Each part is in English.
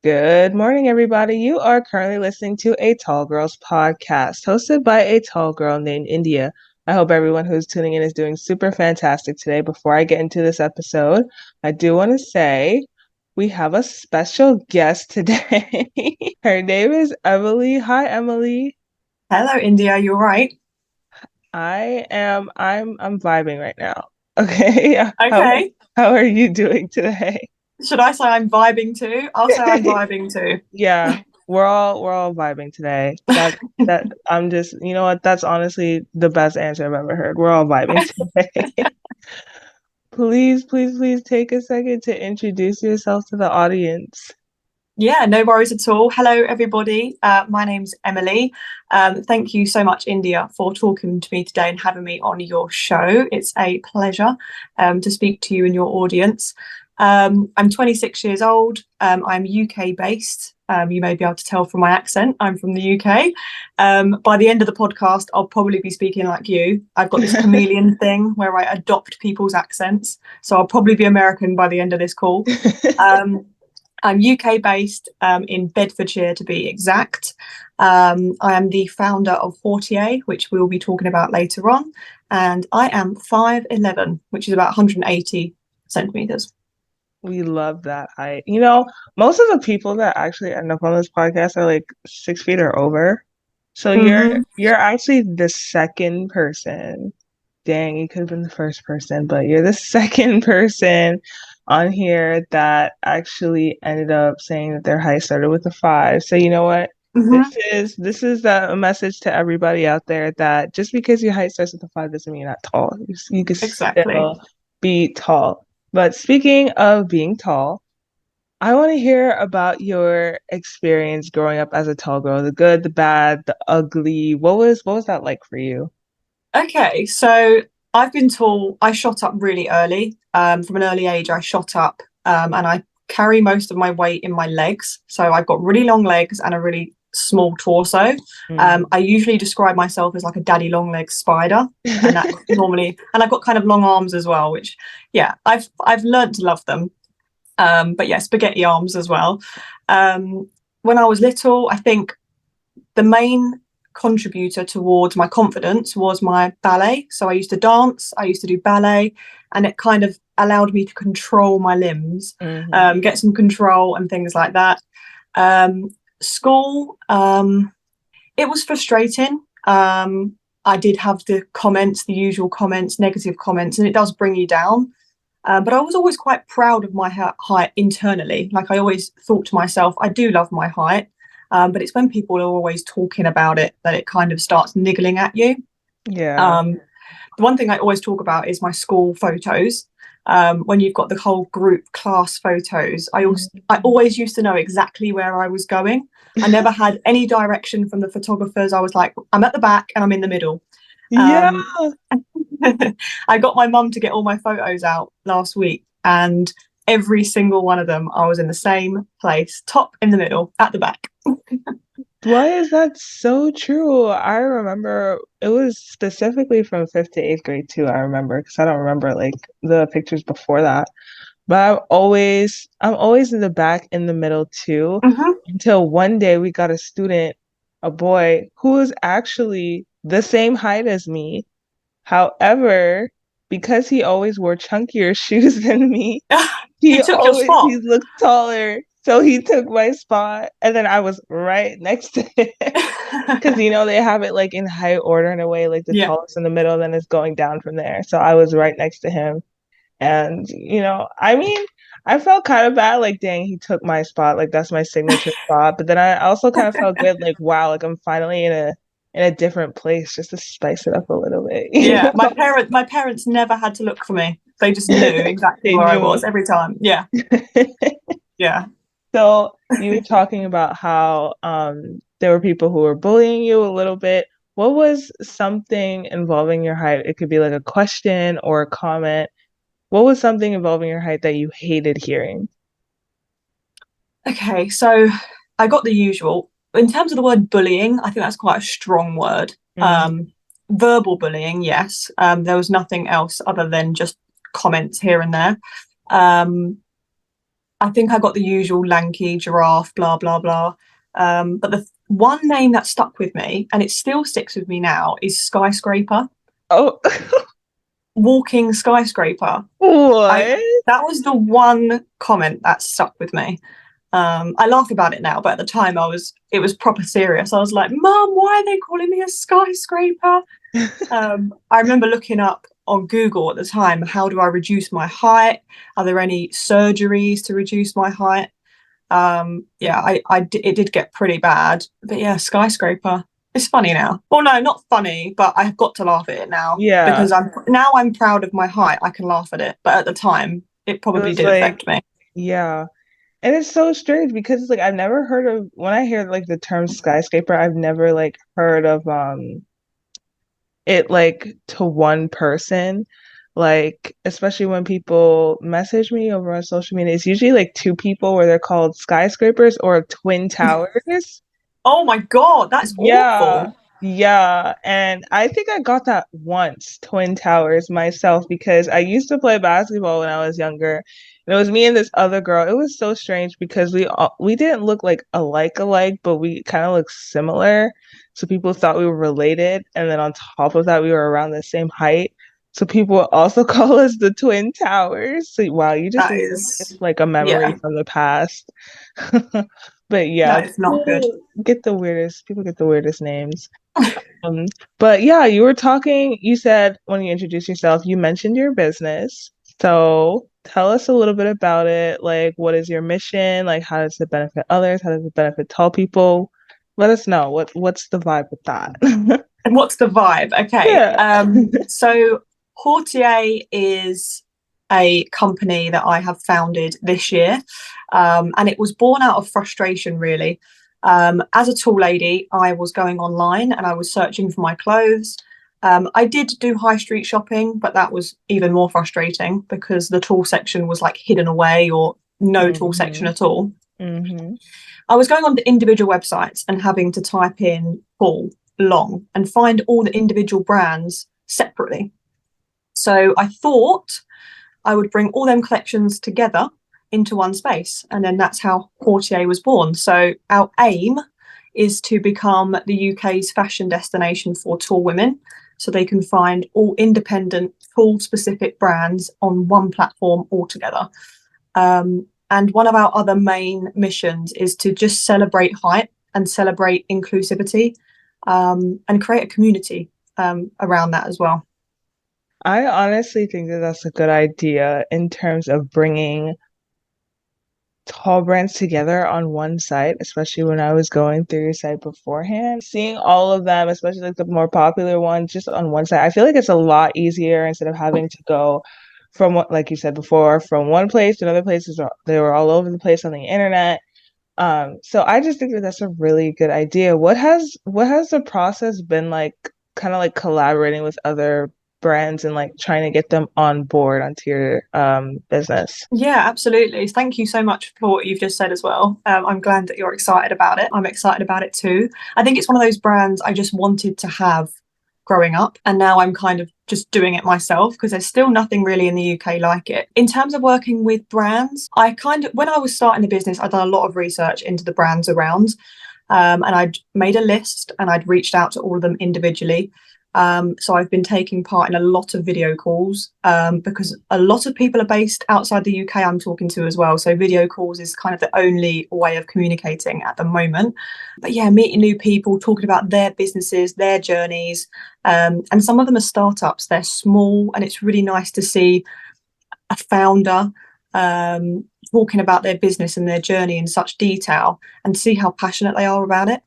Good morning, everybody. You are currently listening to a Tall Girls podcast hosted by a tall girl named India. I hope everyone who's tuning in is doing super fantastic today. Before I get into this episode, I do want to say we have a special guest today. Her name is Emily. Hi, Emily. Hello, India. You're right. I'm vibing right now. Okay. How Okay. how are you doing today? Should I say I'm vibing too? I'll say I'm vibing too. Yeah, we're all vibing today. That I'm just, you know what? That's honestly the best answer I've ever heard. We're all vibing today. Please take a second to introduce yourself to the audience. Yeah, no worries at all. Hello, everybody. My name's Emily. Thank you so much, India, for talking to me today and having me on your show. It's a pleasure to speak to you and your audience. I'm 26 years old. I'm UK based. You may be able to tell from my accent. I'm from the UK. By the end of the podcast, I'll probably be speaking like you. I've got this chameleon thing where I adopt people's accents. So I'll probably be American by the end of this call. I'm UK based in Bedfordshire, to be exact. I am the founder of Hautier, which we'll be talking about later on. And I am 5'11", which is about 180 centimeters. We love that height. You know, most of the people that actually end up on this podcast are like 6 feet or over. So you're Mm-hmm. you're actually the second person. Dang, you could have been the first person, but you're the second person on here that actually ended up saying that their height started with a five. So you know what? Mm-hmm. This is a message to everybody out there that just because your height starts with a five doesn't mean you're not tall. You can Exactly. still be tall. But speaking of being tall, I want to hear about your experience growing up as a tall girl, the good, the bad, the ugly. What was that like for you? Okay, so I've been tall. I shot up really early. From an early age, I shot up, and I carry most of my weight in my legs. So I've got really long legs and a really small torso. Mm. I usually describe myself as like a daddy long leg spider, and that normally, and I've got kind of long arms as well, which, yeah, I've learned to love them. But yeah, spaghetti arms as well. When I was little, I think the main contributor towards my confidence was my ballet. So I used to dance, I used to do ballet, and it kind of allowed me to control my limbs, Hmm. get some control and things like that. School, it was frustrating. I did have the comments, the usual comments, negative comments, and it does bring you down. But I was always quite proud of my height internally. Like I always thought to myself, I do love my height. But it's when people are always talking about it that it kind of starts niggling at you. Yeah. Um, the one thing I always talk about is my school photos. When you've got the whole group class photos, I Mhm. always used to know exactly where I was going. I never had any direction from the photographers. I was like, I'm at the back and I'm in the middle. Yeah. Um, I got my mum to get all my photos out last week, and every single one of them, I was in the same place, top in the middle, at the back. Why is that so true? I remember it was specifically from fifth to eighth grade too. I remember because I don't remember like the pictures before that. But I'm always in the back in the middle too, Mhm. until one day we got a student, a boy, who was actually the same height as me. However, because he always wore chunkier shoes than me, He took your he spot. looked taller. So he took my spot, and then I was right next to him. Because they have it like in height order in a way, like the Yeah. tallest in the middle, then it's going down from there. So I was right next to him. And, I mean, I felt kind of bad, like, dang, he took my spot, like that's my signature spot. But then I also kind of felt good, like, wow, like I'm finally in a different place just to spice it up a little bit, Yeah. My parents never had to look for me. They just knew exactly They where I was knew. every time. Yeah. Yeah. So you were talking about how there were people who were bullying you a little bit. What was something involving your height? It could be like a question or a comment. What was something involving your height that you hated hearing? Okay. So I got the usual. In terms of the word bullying, I think that's quite a strong word. Mm, Verbal bullying, yes. There was nothing else other than just comments here and there. Um, I think I got the usual lanky giraffe, blah, blah, blah. But the one name that stuck with me, and it still sticks with me now, is skyscraper. Oh, Walking skyscraper. what? That was the one comment that stuck with me. I laugh about it now, but at the time it was proper serious. I was like, Mum, why are they calling me a skyscraper? I remember looking up on Google at the time, how do I reduce my height? Are there any surgeries to reduce my height? It did get pretty bad, but yeah, skyscraper. It's funny now. Well, no, not funny, but I've got to laugh at it now Yeah, because I'm proud of my height. I can laugh at it, but at the time, it it probably was did like, affect me. yeah. And it's so strange because it's like I've never heard of when I hear like the term skyscraper, I've never like heard of it like to one person. Like especially when people message me over on social media, it's usually like two people where they're called skyscrapers or twin towers. Oh my God, that's Yeah, awful. yeah. And I think I got that once, Twin Towers, myself, because I used to play basketball when I was younger. And it was me and this other girl. It was so strange because we didn't look like alike, but we kind of looked similar. So people thought we were related. And then on top of that, we were around the same height. So people would also call us the Twin Towers. So wow, you just That is, it's like a memory yeah, from the past. But yeah, that is not good. people get the weirdest names. Um, but yeah, you were talking, you said when you introduced yourself, you mentioned your business. So tell us a little bit about it. Like, what is your mission? Like, how does it benefit others? How does it benefit tall people? Let us know. What's the vibe with that? And what's the vibe? Okay. Yeah. So Hautier is a company that I have founded this year. And it was born out of frustration, really. As a tall lady, I was going online and I was searching for my clothes. I did do high street shopping, but that was even more frustrating because the tall section was like hidden away or no tall section Hmm. at all. Hmm. I was going on the individual websites and having to type in tall, long, and find all the individual brands separately. So I thought I would bring all them collections together into one space. And then that's how Hautier was born. So our aim is to become the UK's fashion destination for tall women. So they can find all independent, tall specific brands on one platform altogether. And one of our other main missions is to just celebrate height and celebrate inclusivity, and create a community around that as well. I honestly think that that's a good idea in terms of bringing tall brands together on one site, especially when I was going through your site beforehand. Seeing all of them, especially like the more popular ones, just on one site, I feel like it's a lot easier instead of having to go from what, like you said before, from one place to another places. They were all over the place on the internet. So I just think that that's a really good idea. What has the process been like, kind of like collaborating with other brands and like trying to get them on board onto your business? Yeah, absolutely. Thank you so much for what you've just said as well. I'm glad that you're excited about it. I'm excited about it too. I think it's one of those brands I just wanted to have growing up, and now I'm kind of just doing it myself because there's still nothing really in the UK like it. In terms of working with brands, when I was starting the business, I'd done a lot of research into the brands around, and I'd made a list and I'd reached out to all of them individually. So I've been taking part in a lot of video calls, because a lot of people are based outside the UK I'm talking to as well. So video calls is kind of the only way of communicating at the moment. But yeah, meeting new people, talking about their businesses, their journeys. And some of them are startups. They're small, and it's really nice to see a founder talking about their business and their journey in such detail and see how passionate they are about it.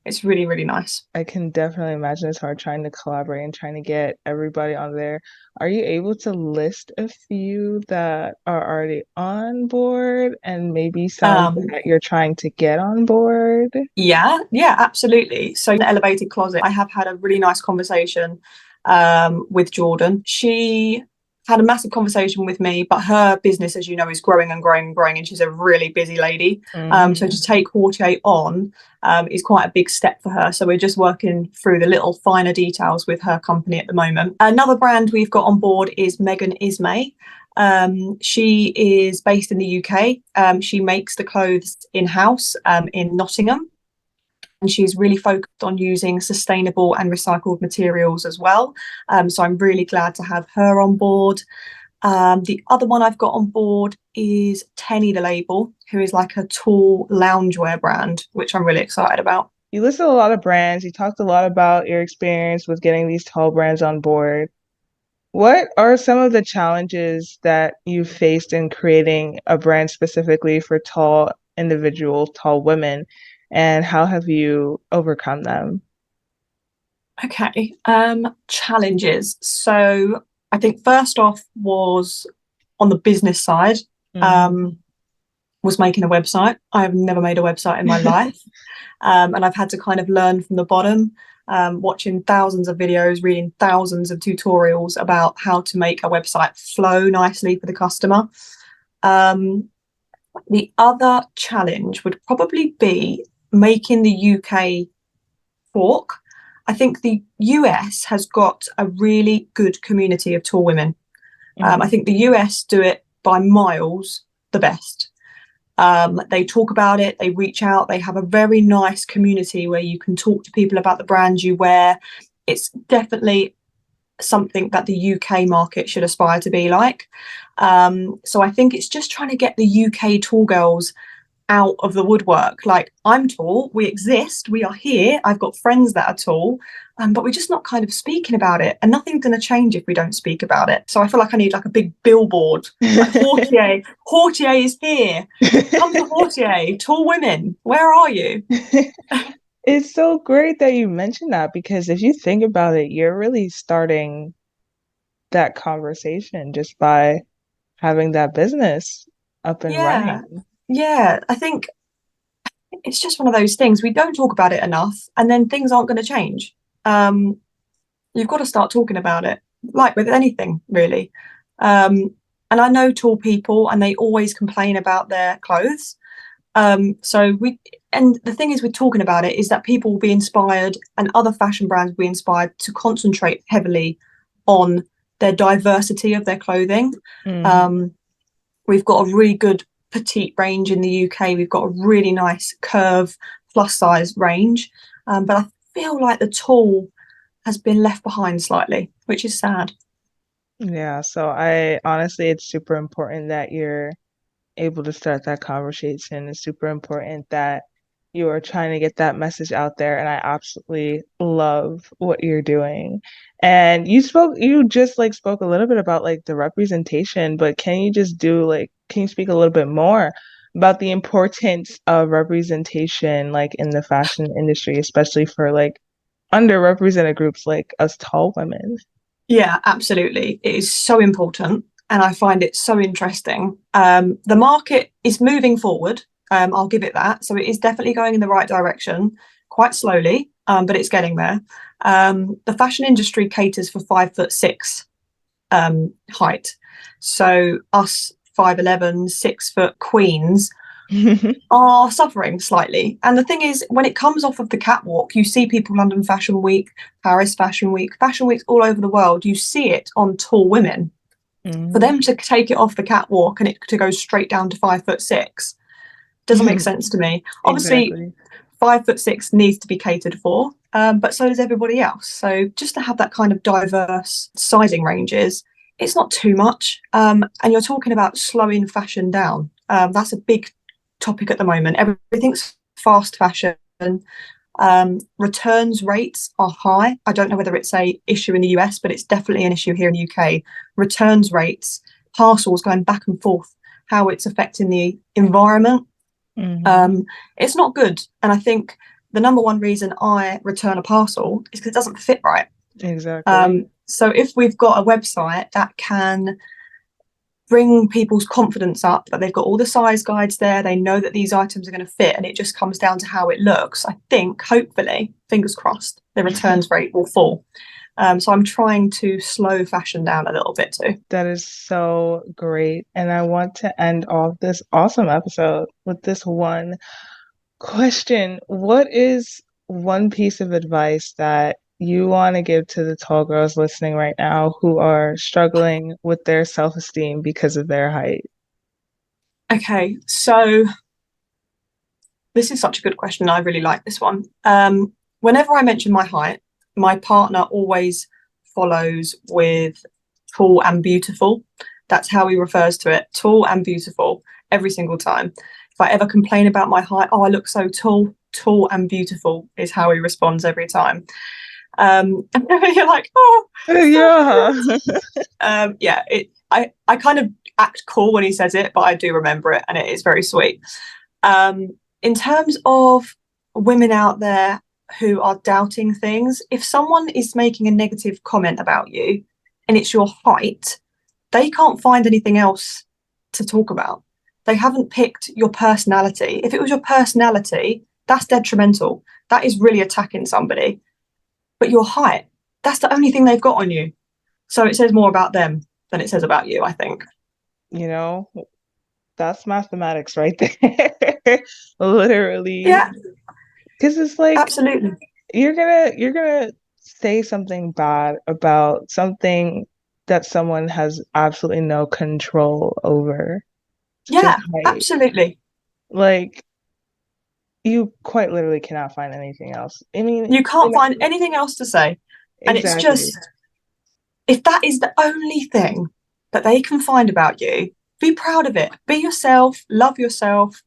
It's really, really nice. I can definitely imagine it's hard trying to collaborate and trying to get everybody on there. Are you able to list a few that are already on board and maybe some Um, that you're trying to get on board? Yeah, absolutely. So in the elevated closet, I have had a really nice conversation with Jordan. She had a massive conversation with me, but her business, as you know, is growing and growing and growing, and she's a really busy lady. So Hmm. to take Hautier on is quite a big step for her. So we're just working through the little finer details with her company at the moment. Another brand we've got on board is Ismay. She is based in the UK. She makes the clothes in-house in Nottingham. And she's really focused on using sustainable and recycled materials as well. So I'm really glad to have her on board. The other one I've got on board is Teni the Label, who is like a tall loungewear brand, which I'm really excited about. You listed a lot of brands. You talked a lot about your experience with getting these tall brands on board. What are some of the challenges that you faced in creating a brand specifically for tall individuals, tall women, and how have you overcome them? Okay, challenges. So I think first off was on the business side, Mhm. um, was making a website. I have never made a website in my life. And I've had to kind of learn from the bottom, watching thousands of videos, reading thousands of tutorials about how to make a website flow nicely for the customer. The other challenge would probably be making the UK talk. I think the US has got a really good community of tall women. I Mhm. think the US do it by miles the best. They talk about it, they reach out, they have a very nice community where you can talk to people about the brands you wear. It's definitely something that the UK market should aspire to be like. So I think it's just trying to get the UK tall girls out of the woodwork. Like, I'm tall, we exist, we are here. I've got friends that are tall, but we're just not kind of speaking about it. And nothing's going to change if we don't speak about it. So I feel like I need like a big billboard, like Hautier is here. Come to Hautier, tall women. Where are you? It's so great that you mentioned that because if you think about it, you're really starting that conversation just by having that business up and Yeah, running. yeah. I think it's just one of those things. We don't talk about it enough, and then things aren't going to change. Um, you've got to start talking about it, like with anything, really. And I know tall people, and they always complain about their clothes. And the thing is, with talking about it, is that people will be inspired, and other fashion brands will be inspired to concentrate heavily on their diversity of their clothing. Mhm. Um, we've got a really good petite range in the UK. We've got a really nice curve plus size range, but I feel like the tall has been left behind slightly, which is sad. Yeah, so I honestly, it's super important that you're able to start that conversation. It's super important that you are trying to get that message out there, and I absolutely love what you're doing. And you just like spoke a little bit about like the representation, but can you speak a little bit more about the importance of representation like in the fashion industry, especially for like underrepresented groups like us tall women? Yeah, absolutely. It is so important. And I find it so interesting. The market is moving forward. I'll give it that. So it is definitely going in the right direction, quite slowly, but it's getting there. The fashion industry caters for 5'6" height. So us 5'11", 6 foot queens are suffering slightly. And the thing is, when it comes off of the catwalk, you see people London Fashion Week, Paris Fashion weeks all over the world. You see it on tall women. For Mhm. them to take it off the catwalk and it to go straight down to 5'6" doesn't make sense to me. Obviously, Exactly. 5'6" needs to be catered for, but so does everybody else. So just to have that kind of diverse sizing ranges, it's not too much. And you're talking about slowing fashion down. That's a big topic at the moment. Everything's fast fashion. Returns rates are high. I don't know whether it's a issue in the US, but it's definitely an issue here in the UK. Returns rates, parcels going back and forth, how it's affecting the environment. Mhm. Um, it's not good. And I think the number one reason I return a parcel is because it doesn't fit right. Exactly. So if we've got a website that can bring people's confidence up, that they've got all the size guides there, they know that these items are going to fit, and it just comes down to how it looks, I think, hopefully, fingers crossed, the returns rate will fall. So I'm trying to slow fashion down a little bit too. That is so great. And I want to end off this awesome episode with this one question. What is one piece of advice that you want to give to the tall girls listening right now who are struggling with their self-esteem because of their height? Okay, so this is such a good question. I really like this one. Whenever I mention my height, my partner always follows with tall and beautiful. That's how he refers to it, tall and beautiful, every single time. If I ever complain about my height, oh, I look so tall, tall and beautiful is how he responds every time. And you're like, oh, Yeah. yeah. I kind of act cool when he says it, but I do remember it, and it is very sweet. In terms of women out there who are doubting things, if someone is making a negative comment about you and it's your height, they can't find anything else to talk about. They haven't picked your personality. If it was your personality, that's detrimental. That is really attacking somebody. But your height, that's the only thing they've got on you. So it says more about them than it says about you, I think. You know, that's mathematics right there. Literally. Yeah, Because it's like absolutely. you're gonna say something bad about something that someone has absolutely no control over, such as Yeah, height. absolutely. Like you quite literally cannot find anything else. I mean, You can't find anything else to say. And it's exactly. just, if that is the only thing that they can find about you, be proud of it. Be yourself, love yourself.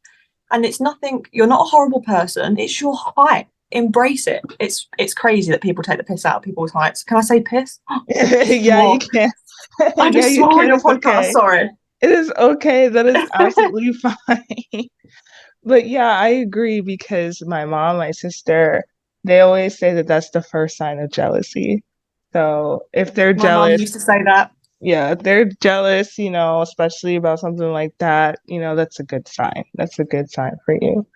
And it's nothing, you're not a horrible person. It's your height. Embrace it. It's crazy that people take the piss out of people's heights. Can I say piss? I just Yeah, you swore. can. I Yeah, just you swore on can. your It's podcast. okay. Sorry. It is okay. That is absolutely fine. But yeah, I agree because my mom, my sister, they always say that that's the first sign of jealousy. So if they're My mum jealous, used to say that. yeah, if they're jealous, especially about something like that, that's a good sign. That's a good sign for you.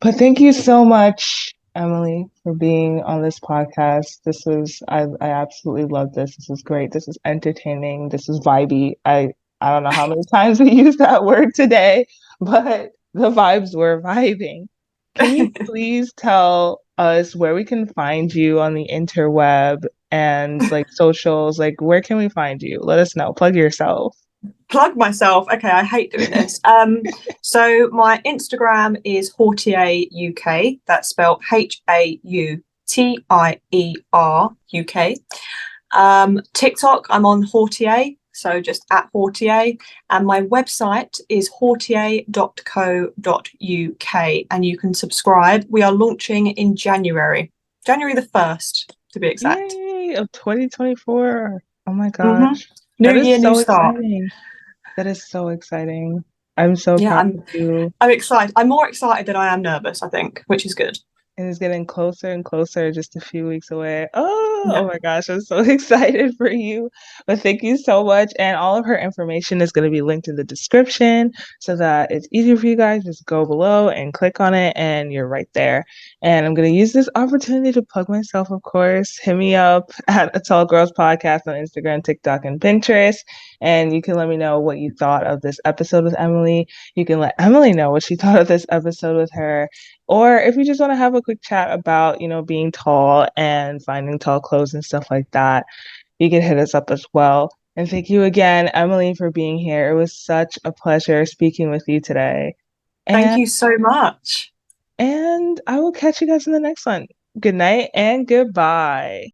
But thank you so much, Emily, for being on this podcast. I absolutely love this. This is great. This is entertaining. This is vibey. I don't know how many times we used that word today, but the vibes were vibing. Can you please tell us where we can find you on the interweb and like socials? Like, where can we find you? Let us know. Plug yourself. Plug myself. Okay, I hate doing this. So my Instagram is Hautier UK. That's spelled Hautieruk. TikTok, I'm on Hautier, so just at Hautier. And my website is hautier.co.uk, and you can subscribe. We are launching in January the 1st, to be exact. Yay, of 2024. Oh my Mm-hmm. gosh. New That year, is new so start. exciting. That is so exciting. I'm so Yeah, proud I'm of you. I'm excited. I'm more excited than I am nervous, I think, which is good. It is getting closer and closer, just a few weeks away. Oh Yeah. my gosh, I'm so excited for you. But thank you so much. And all of her information is going to be linked in the description so that it's easier for you guys. Just go below and click on it, and you're right there. And I'm going to use this opportunity to plug myself, of course. Hit me up at A Tall Girls Podcast on Instagram, TikTok, and Pinterest. And you can let me know what you thought of this episode with Emily. You can let Emily know what she thought of this episode with her. Or if you just want to have a quick chat about, being tall and finding tall clothes and stuff like that, you can hit us up as well. And thank you again, Emily, for being here. It was such a pleasure speaking with you today. Thank And you so much. and I will catch you guys in the next one. Good night and goodbye.